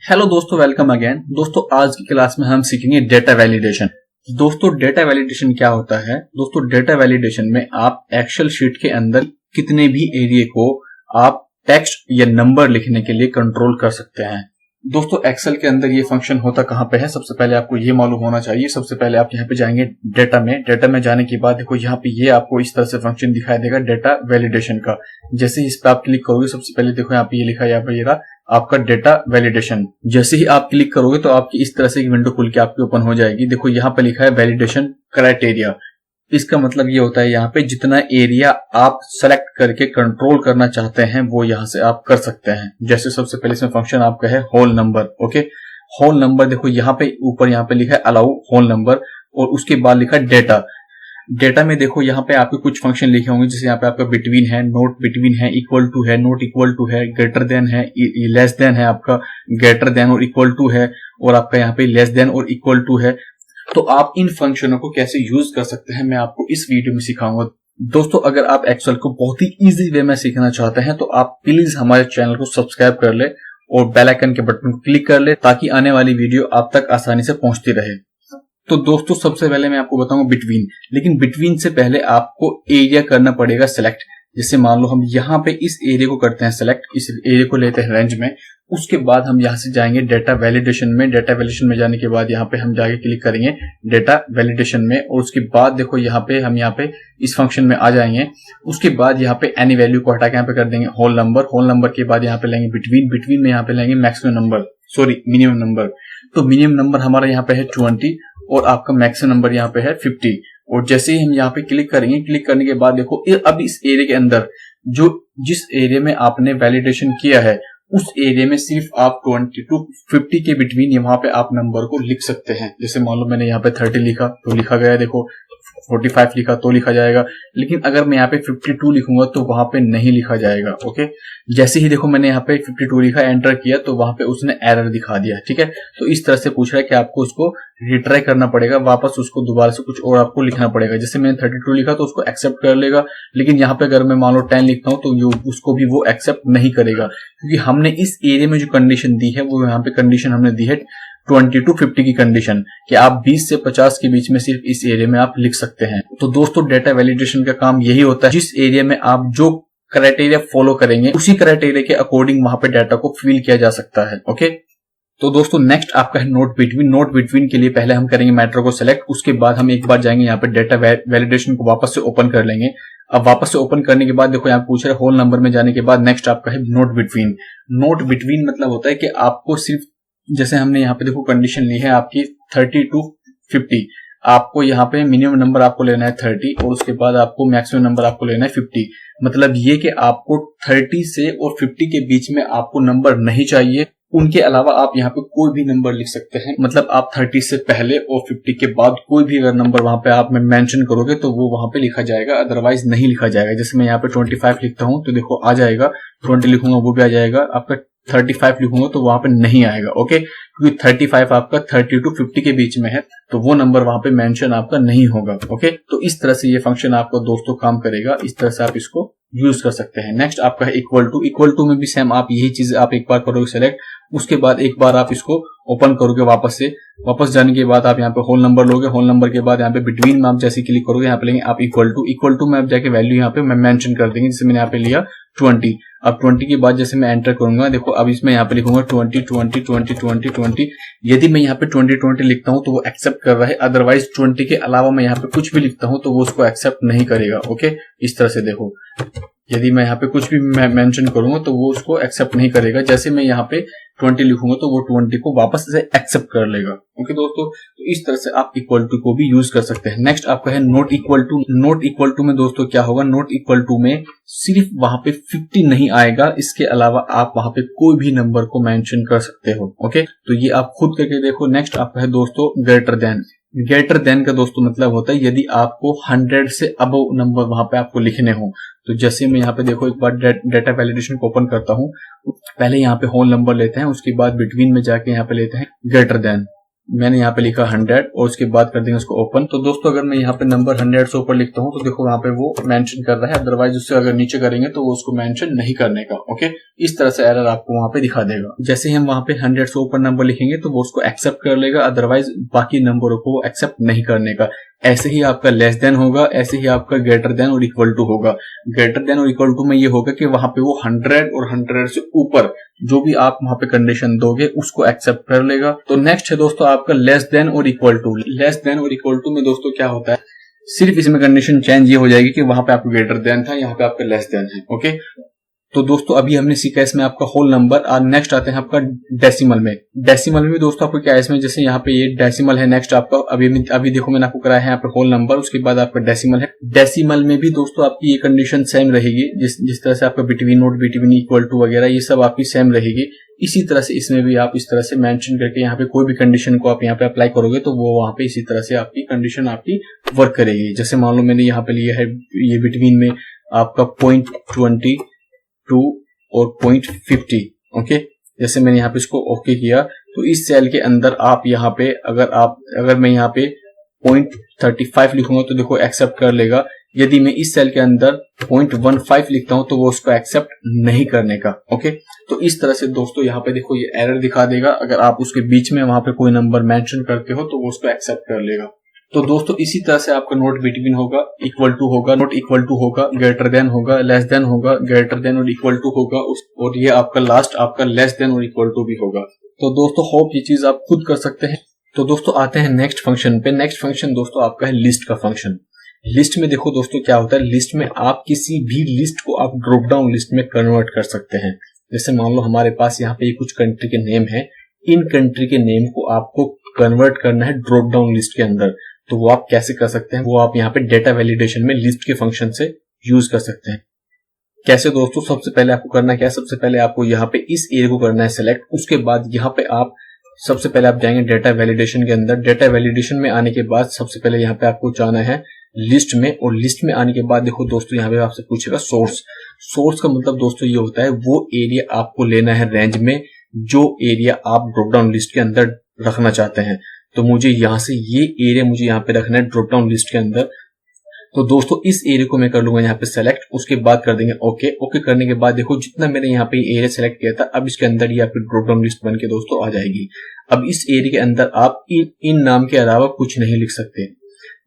Hello दोस्तों, welcome again. दोस्तों आज की क्लास में हम सीखेंगे डेटा वैलिडेशन। दोस्तों डेटा वैलिडेशन क्या होता है? दोस्तों डेटा वैलिडेशन में आप एक्सेल शीट के अंदर कितने भी एरिया को आप टेक्स्ट या नंबर लिखने के लिए कंट्रोल कर सकते हैं। दोस्तों एक्सेल के अंदर ये फंक्शन होता कहाँ पे है, सबसे पहले आपको ये मालूम होना चाहिए। सबसे पहले आप यहाँ पे जाएंगे डेटा में जाने के बाद देखो यहाँ पे ये आपको इस तरह से फंक्शन दिखाई देगा डेटा वैलिडेशन का। जैसे ही इस पे आप क्लिक करोगे, सबसे पहले देखो यहाँ पे ये लिखा है, यहाँ पे ये रहा आपका डेटा वैलिडेशन। जैसे ही आप क्लिक करोगे तो आपकी इस तरह से एक विंडो खुल के आपकी ओपन हो जाएगी। देखो यहाँ पे लिखा है वैलिडेशन क्राइटेरिया। इसका मतलब ये होता है यहाँ पे जितना एरिया आप सेलेक्ट करके कंट्रोल करना चाहते हैं वो यहाँ से आप कर सकते हैं। जैसे सबसे पहले इसमें फंक्शन आपका है whole number. Okay, whole number देखो यहाँ पे ऊपर यहाँ पे लिखा है अलाउ होल नंबर, और उसके बाद लिखा है डेटा। डेटा में देखो यहाँ पे आपके कुछ फंक्शन लिखे होंगे, जैसे यहाँ पे आपका बिटवीन है, नोट बिटवीन है, इक्वल टू है, नोट इक्वल टू है, ग्रेटर देन है, लेस देन है, आपका ग्रेटर देन और इक्वल टू है, और आपका यहाँ पे लेस देन और इक्वल टू है। तो आप इन फंक्शनों को कैसे यूज कर सकते हैं मैं आपको इस वीडियो में सिखाऊंगा। दोस्तों अगर आप एक्सेल को बहुत ही इजी वे में सीखना चाहते हैं तो आप प्लीज हमारे चैनल को सब्सक्राइब कर ले और बेल आइकन के बटन को क्लिक कर ले, ताकि आने वाली वीडियो आप तक आसानी से पहुंचती रहे। तो दोस्तों सबसे पहले मैं आपको बताऊंगा बिटवीन, लेकिन बिटवीन से पहले आपको एरिया करना पड़ेगा सेलेक्ट। जैसे मान लो हम यहाँ पे इस एरिया को करते हैं सेलेक्ट, इस एरिया को लेते हैं रेंज में। उसके बाद हम यहाँ से जाएंगे डेटा वैलिडेशन में। डेटा वैलिडेशन में जाने के बाद यहाँ पे हम जाके क्लिक करेंगे डेटा वैलिडेशन में, और उसके बाद देखो यहाँ पे हम यहाँ पे इस फंक्शन में आ जाएंगे। उसके बाद यहाँ पे एनी वैल्यू को हटा के यहाँ पे कर देंगे होल नंबर। होल नंबर के बाद यहाँ पे लेंगे बिटवीन में यहाँ पे लेंगे maximum number, sorry minimum number. तो मिनिमम नंबर हमारा यहाँ पे है 20 और आपका मैक्सिमम नंबर यहाँ पे है 50। और जैसे ही हम यहाँ पे क्लिक करेंगे, क्लिक करने के बाद देखो अब इस एरिया के अंदर जिस एरिया में आपने वैलिडेशन किया है उस एरिया में सिर्फ आप 20 to 50 के बिटवीन वहां पे आप नंबर को लिख सकते हैं। जैसे मान लो मैंने यहाँ पे 30 लिखा तो लिखा गया, देखो 45 लिखा तो लिखा जाएगा। लेकिन अगर मैं यहाँ पे 52 लिखूंगा तो वहां पे नहीं लिखा जाएगा। ओके, जैसे ही देखो मैंने यहाँ पे 52 लिखा, एंटर किया तो वहां पे उसने एरर दिखा दिया। ठीक है, तो इस तरह से पूछ रहा है कि आपको उसको रिट्राई करना पड़ेगा, वापस उसको दोबारा से कुछ और आपको लिखना पड़ेगा। जैसे मैंने 32 लिखा तो उसको एक्सेप्ट कर लेगा, लेकिन यहाँ पे अगर मैं मान लो 10 लिखता हूँ तो उसको भी वो एक्सेप्ट नहीं करेगा, क्योंकि हमने इस एरिया में जो कंडीशन दी है वो यहाँ पे कंडीशन हमने दी है 20 to 50 की कंडीशन, कि आप 20 से 50 के बीच में सिर्फ इस एरिया में आप लिख सकते हैं। तो दोस्तों डेटा वैलिडेशन का काम यही होता है, जिस एरिया में आप जो क्राइटेरिया फॉलो करेंगे उसी क्राइटेरिया के अकॉर्डिंग वहां पे डाटा को फिल किया जा सकता है। ओके, तो दोस्तों नेक्स्ट आपका है नोट बिटवीन। नोट बिटवीन के लिए पहले हम करेंगे मैटर को सिलेक्ट, उसके बाद हम एक बार जाएंगे यहाँ पे डेटा वैलिडेशन को वापस से ओपन कर लेंगे। अब वापस से ओपन करने के बाद देखो यहाँ पूछ रहे होल नंबर में जाने के बाद नेक्स्ट आपका है नोट बिटवीन। नोट बिटवीन मतलब होता है कि आपको सिर्फ, जैसे हमने यहाँ पे देखो कंडीशन ली है आपकी 30 to 50, आपको यहाँ पे मिनिमम नंबर आपको लेना है 30 और उसके बाद आपको मैक्सिमम नंबर आपको लेना है 50। मतलब ये कि आपको 30 से और 50 के बीच में आपको नंबर नहीं चाहिए। उनके अलावा आप यहाँ पे कोई भी नंबर लिख सकते हैं। मतलब आप 30 से पहले और 50 के बाद कोई भी अगर नंबर वहां पे आप मेंशन करोगे तो वो वहां पे लिखा जाएगा, अदरवाइज नहीं लिखा जाएगा। जैसे मैं यहाँ पे 25 लिखता हूँ तो देखो आ जाएगा, 20 लिखूंगा वो भी आ जाएगा, आपका 35 लिखूंगा तो वहां पे नहीं आएगा। ओके, क्योंकि 35 आपका 30 to 50 के बीच में है तो वो नंबर वहां पे मेंशन आपका नहीं होगा। ओके, तो इस तरह से ये फंक्शन आपका दोस्तों काम करेगा, इस तरह से आप इसको यूज कर सकते हैं। नेक्स्ट आपका है इक्वल टू। इक्वल टू में भी सेम आप यही चीज आप एक बार करोगे सेलेक्ट, उसके बाद एक बार आप इसको ओपन करोगे वापस से। वापस जाने के बाद आप यहाँ पे होल नंबर लोगे। होल नंबर के बाद यहाँ पे बिटवीन में आप जैसे क्लिक करोगे यहाँ पे लेंगे आप इक्वल टू। इक्वल टू में आप जाके वैल्यू यहाँ पे मेंशन कर देंगे, जैसे मैंने यहाँ पे लिया 20। अब 20 के बाद जैसे मैं एंटर करूंगा, देखो अब इसमें यहाँ पे लिखूंगा 20 20 20 20 20। यदि मैं यहाँ पे 20 20 लिखता हूँ तो वो एक्सेप्ट कर रहा है, अदरवाइज 20 के अलावा मैं यहाँ पे कुछ भी लिखता हूँ तो वो उसको एक्सेप्ट नहीं करेगा। ओके, इस तरह से देखो यदि मैं यहाँ पे कुछ भी मेंशन करूंगा तो वो उसको एक्सेप्ट नहीं करेगा। जैसे मैं यहाँ पे 20 लिखूंगा तो वो 20 को वापस से एक्सेप्ट कर लेगा। ओके दोस्तों, तो इस तरह से आप इक्वल टू को भी यूज कर सकते हैं। नेक्स्ट आपका है not equal to. Not equal to में दोस्तों क्या होगा, नोट इक्वल टू में सिर्फ वहां पे 50 नहीं आएगा, इसके अलावा आप वहां पे कोई भी नंबर को मेंशन कर सकते हो। ओके, तो ये आप खुद करके देखो। नेक्स्ट आपका है दोस्तों ग्रेटर देन। ग्रेटर देन का दोस्तों मतलब होता है यदि आपको 100 से अबव नंबर वहां पे आपको लिखने हो। तो जैसे मैं यहाँ पे देखो एक बार डेटा वैलिडेशन को ओपन करता हूँ, पहले यहाँ पे होल नंबर लेते हैं, उसके बाद बिटवीन में जाके यहाँ पे लेते हैं ग्रेटर देन। मैंने यहाँ पे लिखा 100 और उसके बाद कर देंगे उसको ओपन। तो दोस्तों अगर मैं यहाँ पे नंबर 100 से ऊपर लिखता हूँ तो देखो यहाँ पे वो मेंशन कर रहा है, अदरवाइज उससे अगर नीचे करेंगे तो वो उसको मेंशन नहीं करने का। ओके, इस तरह से एरर आपको वहाँ पे दिखा देगा। जैसे ही हम वहाँ पे 100 से ऊपर नंबर लिखेंगे तो वो उसको एक्सेप्ट कर लेगा, अदरवाइज बाकी नंबरों को वो एक्सेप्ट नहीं करने का। ऐसे ही आपका लेस देन होगा, ऐसे ही आपका ग्रेटर देन और इक्वल टू होगा। ग्रेटर देन और इक्वल टू में ये होगा कि वहां पे वो 100 और 100 से ऊपर जो भी आप वहां पे कंडीशन दोगे उसको एक्सेप्ट कर लेगा। तो नेक्स्ट है दोस्तों आपका लेस देन और इक्वल टू। लेस देन और इक्वल टू में दोस्तों क्या होता है, सिर्फ इसमें कंडीशन चेंज ये हो जाएगी कि वहां पे आपका ग्रेटर देन था, यहाँ पे आपका लेस देन है। ओके, तो दोस्तों अभी हमने सीखा इसमें आपका होल नंबर। और नेक्स्ट आते हैं आपका डेसिमल में। डेसिमल में भी दोस्तों आपको क्या है, इसमें जैसे यहाँ पे ये डेसिमल है, नेक्स्ट आपका अभी देखो मैंने आपको कराया है यहाँ पे होल नंबर, उसके बाद आपका डेसिमल है। डेसिमल में भी दोस्तों आपकी ये कंडीशन सेम रहेगी, जिस तरह से आपका between, not between, equal to वगैरह ये सब आपकी सेम रहेगी। इसी तरह से इसमें भी आप इस तरह से मेंशन करके यहाँ पे कोई भी कंडीशन को आप यहाँ पे अप्लाई करोगे तो वो वहां पे इसी तरह से आपकी कंडीशन आपकी वर्क करेगी। जैसे मान लो मैंने यहाँ पे लिया है ये बिटवीन में आपका 0.22 और 0.50। ओके, जैसे मैंने यहाँ पे इसको ओके किया तो इस सेल के अंदर आप यहाँ पे अगर मैं यहाँ पे 0.35 लिखूंगा तो देखो एक्सेप्ट कर लेगा। यदि मैं इस सेल के अंदर 0.15 लिखता हूं तो वो उसको एक्सेप्ट नहीं करने का। ओके, तो इस तरह से दोस्तों यहाँ पे देखो ये एरर दिखा देगा। अगर आप उसके बीच में वहां पे कोई नंबर मेंशन करते हो तो वो उसको एक्सेप्ट कर लेगा। तो दोस्तों इसी तरह से आपका नोट बिटवीन होगा, इक्वल टू होगा, नोट इक्वल टू होगा, ग्रेटर देन होगा, लेस देन होगा, ग्रेटर देन और इक्वल टू होगा, और ये आपका लास्ट आपका लेस देन और इक्वल टू भी होगा। तो दोस्तों होप ये चीज आप खुद कर सकते हैं। तो दोस्तों आते हैं नेक्स्ट फंक्शन पे। नेक्स्ट फंक्शन दोस्तों आपका है लिस्ट का फंक्शन। लिस्ट में देखो दोस्तों क्या होता है, लिस्ट में आप किसी भी लिस्ट को आप ड्रॉप डाउन लिस्ट में कन्वर्ट कर सकते हैं। जैसे मान लो हमारे पास यहाँ पे कुछ कंट्री के नेम है, इन कंट्री के नेम को आपको कन्वर्ट करना है ड्रॉप डाउन लिस्ट के अंदर। तो वो आप कैसे कर सकते हैं, वो आप यहाँ पे डेटा वैलिडेशन में लिस्ट के फंक्शन से यूज कर सकते हैं। कैसे दोस्तों, सबसे पहले आपको करना क्या है, सबसे पहले आपको यहाँ पे इस एरिया को करना है सिलेक्ट। उसके बाद यहाँ पे आप सबसे पहले आप जाएंगे डेटा वैलिडेशन के अंदर। डेटा वैलिडेशन में आने के बाद सबसे पहले यहाँ पे आपको जाना है लिस्ट में, और लिस्ट में आने के बाद देखो दोस्तों यहाँ पे आपसे पूछेगा सोर्स। सोर्स का मतलब दोस्तों ये होता है वो एरिया आपको लेना है रेंज में जो एरिया आप ड्रॉप डाउन लिस्ट के अंदर रखना चाहते हैं। तो मुझे यहाँ से ये एरिया मुझे यहाँ पे रखना है ड्रॉप डाउन लिस्ट के अंदर। तो दोस्तों इस एरिया को मैं कर लूंगा यहाँ पे सेलेक्ट, उसके बाद कर देंगे ओके। ओके करने के बाद देखो जितना मैंने यहाँ पे एरिया सेलेक्ट किया था अब इसके अंदर ये आपकी ड्रॉप डाउन लिस्ट बन के दोस्तों आ जाएगी। अब इस एरिया के अंदर आप इन नाम के अलावा कुछ नहीं लिख सकते।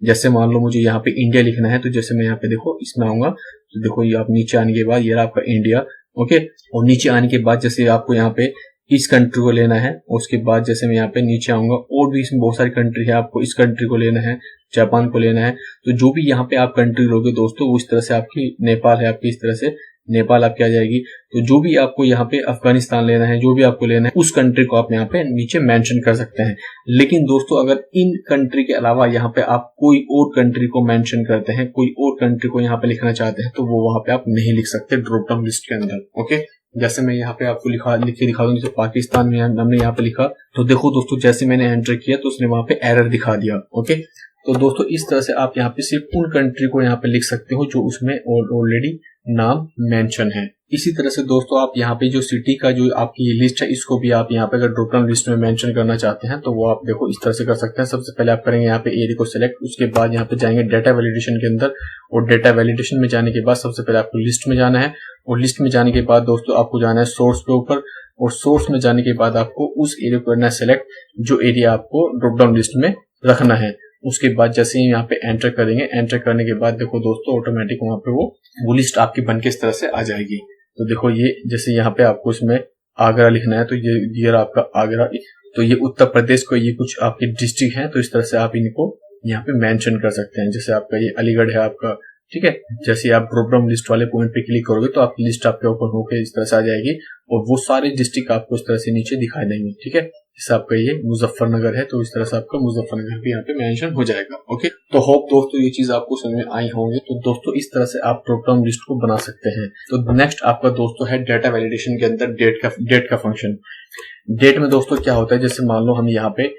जैसे मान लो मुझे यहाँ पे इंडिया लिखना है, तो जैसे मैं यहाँ पे देखो इसमें आऊंगा तो देखो ये आप नीचे आने के बाद ये आपका इंडिया। ओके, और नीचे आने के बाद जैसे आपको यहाँ पे इस कंट्री को लेना है, उसके बाद जैसे मैं यहाँ पे नीचे आऊंगा और भी इसमें बहुत सारी कंट्री है, आपको इस कंट्री को लेना है, जापान को लेना है। तो जो भी यहाँ पे आप कंट्री लोगे दोस्तों वो इस तरह से आपकी नेपाल है, आपकी इस तरह से नेपाल आपकी आ जाएगी। तो जो भी आपको यहाँ पे अफगानिस्तान लेना है, जो भी आपको लेना है उस कंट्री को आप यहाँ पे नीचे मेंशन कर सकते हैं। लेकिन दोस्तों अगर इन कंट्री के अलावा यहाँ पे आप कोई और कंट्री को मेंशन करते हैं, कोई और कंट्री को यहाँ पे लिखना चाहते हैं, तो वो वहां पे आप नहीं लिख सकते ड्रॉप डाउन लिस्ट के अंदर। ओके, जैसे मैं यहाँ पे आपको लिख के दिखा दूंगी, पाकिस्तान में हमने यहाँ पे लिखा तो देखो दोस्तों जैसे मैंने एंटर किया तो उसने वहां पे एरर दिखा दिया। ओके, तो दोस्तों इस तरह से आप यहाँ पे सिर्फ उन कंट्री को यहाँ पे लिख सकते हो जो उसमें ऑलरेडी नाम मेंशन है। इसी तरह से दोस्तों आप यहाँ पे जो सिटी का जो आपकी लिस्ट है इसको भी आप यहाँ पे अगर ड्रॉप डाउन लिस्ट में मेंशन करना चाहते हैं तो वो आप देखो इस तरह से कर सकते हैं। सबसे पहले आप करेंगे यहाँ पे एरिया को सिलेक्ट, उसके बाद यहाँ पे जाएंगे डेटा वैलिडेशन के अंदर, और डेटा वैलिडेशन में जाने के बाद सबसे पहले आपको लिस्ट में जाना है, और लिस्ट में जाने के बाद दोस्तों आपको जाना है सोर्स के ऊपर, और सोर्स में जाने के बाद आपको उस एरिया को करना है सिलेक्ट जो एरिया आपको ड्रॉप डाउन लिस्ट में रखना है। उसके बाद जैसे ही यहाँ पे एंटर करेंगे, एंटर करने के बाद देखो दोस्तों ऑटोमेटिक वहां पे वो लिस्ट आपकी बन के इस तरह से आ जाएगी। तो देखो ये जैसे यहाँ पे आपको इसमें आगरा लिखना है तो ये आपका आगरा, तो ये उत्तर प्रदेश को ये कुछ आपके डिस्ट्रिक्ट हैं, तो इस तरह से आप इनको यहाँ पे मेंशन कर सकते हैं। जैसे आपका ये अलीगढ़ है आपका, ठीक है। जैसे आप ड्रॉप डाउन लिस्ट वाले पॉइंट पे क्लिक करोगे तो आपकी लिस्ट आपके ओपन होकर इस तरह से आ जाएगी, और वो सारे डिस्ट्रिक्ट आपको इस तरह से नीचे दिखाई देंगे, ठीक है। जैसे आपका ये मुजफ्फरनगर है तो इस तरह से आपका मुजफ्फरनगर भी यहाँ पे मेंशन हो जाएगा। ओके, तो होप दोस्तों ये चीज आपको समझ में आई होंगी। तो दोस्तों इस तरह से आप ड्रॉप डाउन लिस्ट को बना सकते हैं। तो नेक्स्ट आपका दोस्तों है डेटा वैलिडेशन के अंदर डेट का फंक्शन। डेट में दोस्तों क्या होता है, जैसे मान लो हम यहाँ पे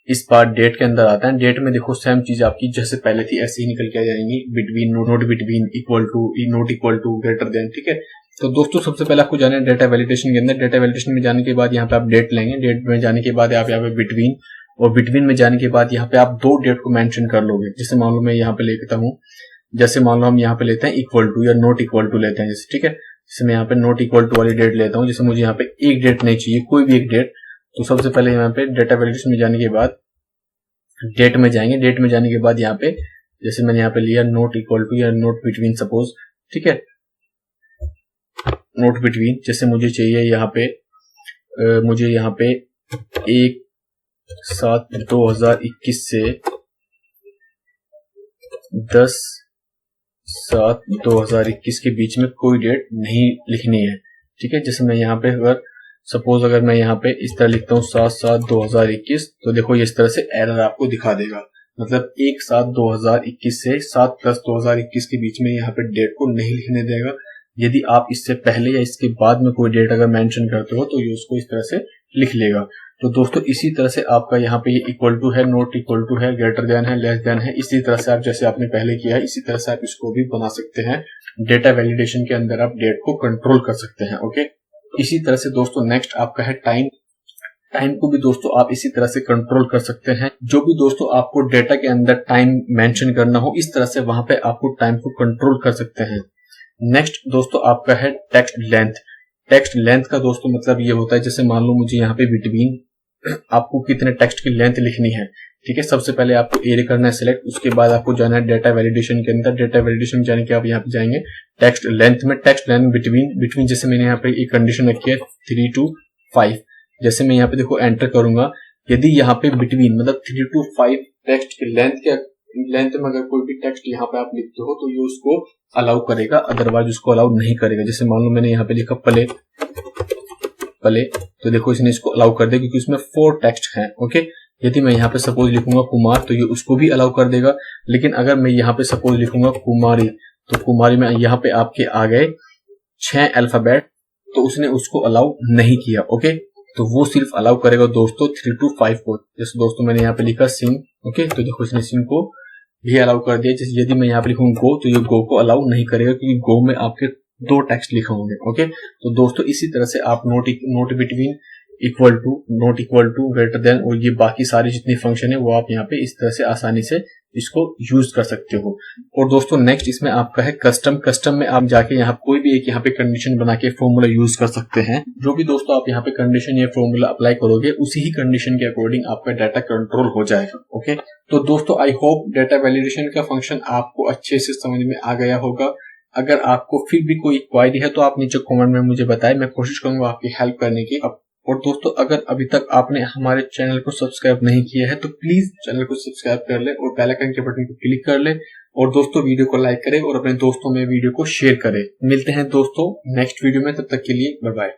इस बार डेट के अंदर आता है, डेट में देखो सेम चीज आपकी जैसे पहले थी ऐसे ही निकल के आ जाएंगी, between, not between, equal to, not equal to, greater than, ठीक है। तो दोस्तों सबसे पहले आपको जाना है डेटा वैलिडेशन के अंदर। डेटा वैलिडेशन में जाने के बाद यहाँ पे आप डेट लेंगे, डेट में जाने के बाद आप यहाँ पे बिटवीन, और बिटवीन में जाने के बाद यहाँ पे आप दो डेट को मेंशन कर लोगे। जैसे मान लो मैं यहाँ पे लेता हूँ, जैसे मान लो हम यहाँ पे लेते हैं इक्वल टू या नॉट इक्वल टू लेते हैं जैसे, ठीक है। जैसे मैं यहाँ पे नॉट इक्वल टू वाली डेट लेता हूँ, जैसे मुझे यहाँ पे एक डेट नहीं चाहिए, कोई भी एक डेट। तो सबसे पहले यहाँ पे डेटा वैलिडेशन में जाने के बाद डेट में जाएंगे। डेट में जाने के बाद यहाँ पे जैसे मैंने यहाँ पे लिया नॉट इक्वल टू या नॉट बिटवीन सपोज, ठीक है, नॉट बिटवीन। जैसे मुझे चाहिए यहाँ पे मुझे यहाँ पे 1/7/2021 से 10/7/2021 के बीच में कोई डेट नहीं लिखनी है, ठीक है। जैसे मैं यहाँ पे अगर मैं यहाँ पे इस तरह लिखता हूँ 7/7/2021, तो देखो ये इस तरह से एरर आपको दिखा देगा। मतलब 1/7/2021 से 7/10/2021 के बीच में यहाँ पे डेट को नहीं लिखने देगा। यदि आप इससे पहले या इसके बाद में कोई डेट अगर मेंशन करते हो तो ये उसको इस तरह से लिख लेगा। तो दोस्तों इसी तरह से आपका यहाँ पे ये इक्वल टू है, नॉट इक्वल टू है, ग्रेटर देन है, लेस देन है, इसी तरह से आप जैसे आपने पहले किया है इसी तरह से आप इसको भी बना सकते हैं। डेटा वैलिडेशन के अंदर आप डेट को कंट्रोल कर सकते हैं। ओके, इसी तरह से दोस्तों नेक्स्ट आपका है टाइम। टाइम को भी दोस्तों आप इसी तरह से कंट्रोल कर सकते हैं। जो भी दोस्तों आपको डेटा के अंदर टाइम मेंशन करना हो, इस तरह से वहां पे आपको टाइम को कंट्रोल कर सकते हैं। नेक्स्ट दोस्तों आपका है टेक्स्ट लेंथ। टेक्स्ट लेंथ का दोस्तों मतलब ये होता है, जैसे मान लो मुझे यहाँ पे बिटवीन आपको कितने टेक्स्ट की लेंथ लिखनी है, ठीक है। सबसे पहले आपको एरिया करना है सिलेक्ट, उसके बाद आपको जाना है डेटा वैलिडेशन के अंदर। डेटा वैलिडेशन जाने के आप यहाँ पे जाएंगे टेक्स्ट लेंथ में, टेक्स्ट लेंथ बिटवीन जैसे मैंने यहाँ पे एक कंडीशन रखी है 3 to 5। जैसे मैं यहाँ पे देखो एंटर करूंगा, यदि यहाँ पे बिटवीन मतलब 3 to 5 टेक्स्ट की लेंथ में अगर कोई भी टेक्स्ट यहाँ पे आप लिखते हो तो ये उसको अलाउ करेगा, अदरवाइज उसको अलाउ नहीं करेगा। जैसे मान लो मैंने यहाँ पे लिखा प्ले, तो देखो इसने इसको अलाउ कर दिया क्योंकि इसमें 4 टेक्स्ट हैं। ओके, यदि मैं यहाँ पे सपोज लिखूंगा कुमार तो ये उसको भी अलाउ कर देगा। लेकिन अगर मैं यहाँ पे सपोज लिखूंगा कुमारी, तो कुमारी में यहाँ पे आपके आ गए 6 अल्फाबेट, तो उसने उसको अलाउ नहीं किया। ओके, तो वो सिर्फ अलाउ करेगा दोस्तों 3 to 5 को। जैसे दोस्तों मैंने यहाँ पे लिखा सिंह, ओके, तो देखो इसने सिंह को भी अलाउ कर दिया। जैसे यदि मैं यहाँ पे लिखूँ गो, तो ये गो को अलाउ नहीं करेगा क्योंकि गो में आपके 2 टेक्स्ट लिखे होंगे। ओके, तो दोस्तों इसी तरह से आप not between, equal to, not equal to, greater than और ये बाकी सारी जितनी फंक्शन है वो आप यहाँ पे इस तरह से आसानी से इसको यूज कर सकते हो। और दोस्तों नेक्स्ट इसमें आपका है कस्टम। कस्टम में आप जाके यहाँ कोई भी एक यहाँ पे कंडीशन बना के फॉर्मूला यूज कर सकते हैं। जो भी दोस्तों आप यहाँ पे कंडीशन या फॉर्मूला अप्लाई करोगे उसी ही कंडीशन के अकॉर्डिंग आपका डाटा कंट्रोल हो जाएगा। ओके, तो दोस्तों आई होप डाटा वैलिडेशन का फंक्शन आपको अच्छे से समझ में आ गया होगा। अगर आपको फिर भी कोई क्वारी है तो आप नीचे कमेंट में मुझे बताएं, मैं कोशिश करूंगा आपकी हेल्प करने की। और दोस्तों अगर अभी तक आपने हमारे चैनल को सब्सक्राइब नहीं किया है तो प्लीज चैनल को सब्सक्राइब कर ले और बेल आइकन के बटन को क्लिक कर ले और दोस्तों वीडियो को लाइक करें और अपने दोस्तों में वीडियो को शेयर करें। मिलते हैं दोस्तों नेक्स्ट वीडियो में, तब तक के लिए बाय बाय।